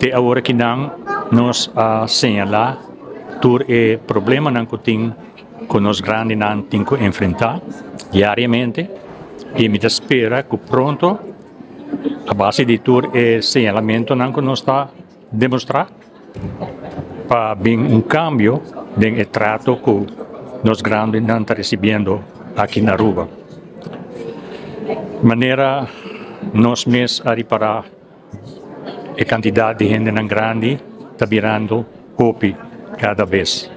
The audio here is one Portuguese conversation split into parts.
Te agora que não nos señalar tur é problema não que tem com nós grandes não tem que enfrentar diariamente e me espera que pronto a base de tur é señalamento não que nós está demonstrar para bem cambio de trato que nós grandes não está recebendo aqui na Aruba. Maneira nós mesmos a reparar a quantidade de gente não grande está virando hopi cada vez.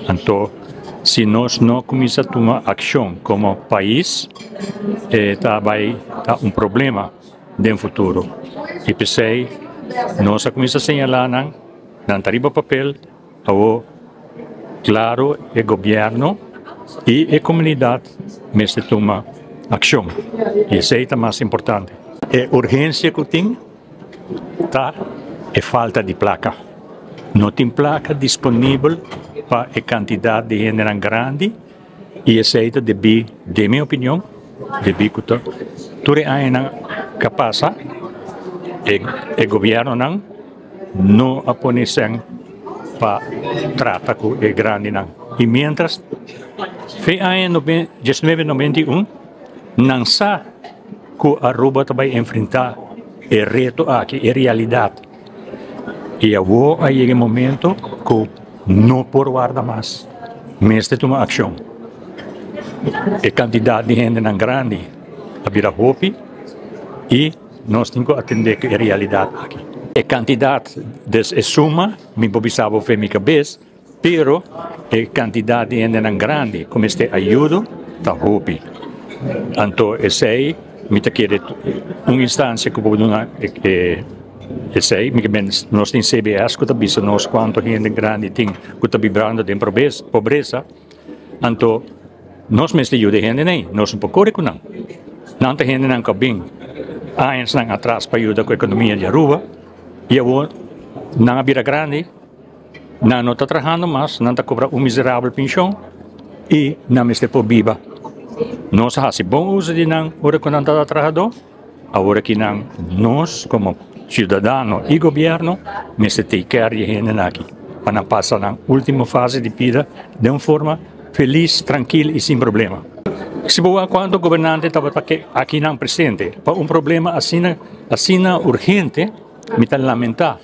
Então, se nós não começamos a tomar ação como país, vai ter problema no futuro. E pensei, nós começamos a señalar, não arriba papel, claro, o governo e a comunidade mesmo toma ação. E isso é o mais importante. A urgência que tem é falta de placa. Não tem placa disponível para a quantidade de gente grande e isso é de minha opinião, deve que tudo é capaz o governo não aponeção para tratar com o grande e mientras foi em 1991 não sabe que a Aruba vai enfrentar o reto aqui, a realidade. E agora chega o momento que não por guardar mais, mas de tomar ação. A quantidade de gente não grande, a vira hopi, e nós temos que atender a realidade aqui. A quantidade de suma, me pobisava foi minha cabeça, pero a quantidade de gente não grande, como este ajuda, está hopi. Então, esse aí, me quer uma instância que pode dar esse aí, nós temos CBS que está vendo nós quanto gente grande tem que está vibrando de pobreza. Então, nós mesmos ajudamos a gente nem, nós não podemos correr não. Não tem gente não que bem, anos não atrás para ajudar com a economia de Aruba, e agora não vira grande, não está trabalhando mais, não está cobrando miserável pensão e não está por viva. Nós fazemos bom uso de não, agora que não está trabalhando, agora que não, nós como cidadão e governo, mas tem que ter gente aqui, para não passar na última fase de vida de uma forma feliz, tranquila e sem problema. Se boa quando o governante estava aqui não presente, para um problema assim urgente, me está lamentar,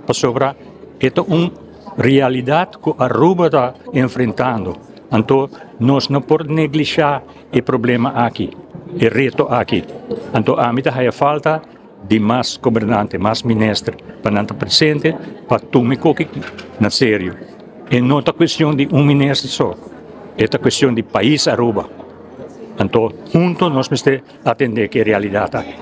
para sobrar, é uma realidade que a Aruba está enfrentando. Então, nós não podemos negligenciar o problema aqui, o reto aqui. Então, a mim está falta de mais governante, mais ministro, para não estar presente, para tomar coisa na sério. E não é questão de ministro só, é questão de país Aruba. Então, juntos nós precisamos atender a realidade aqui.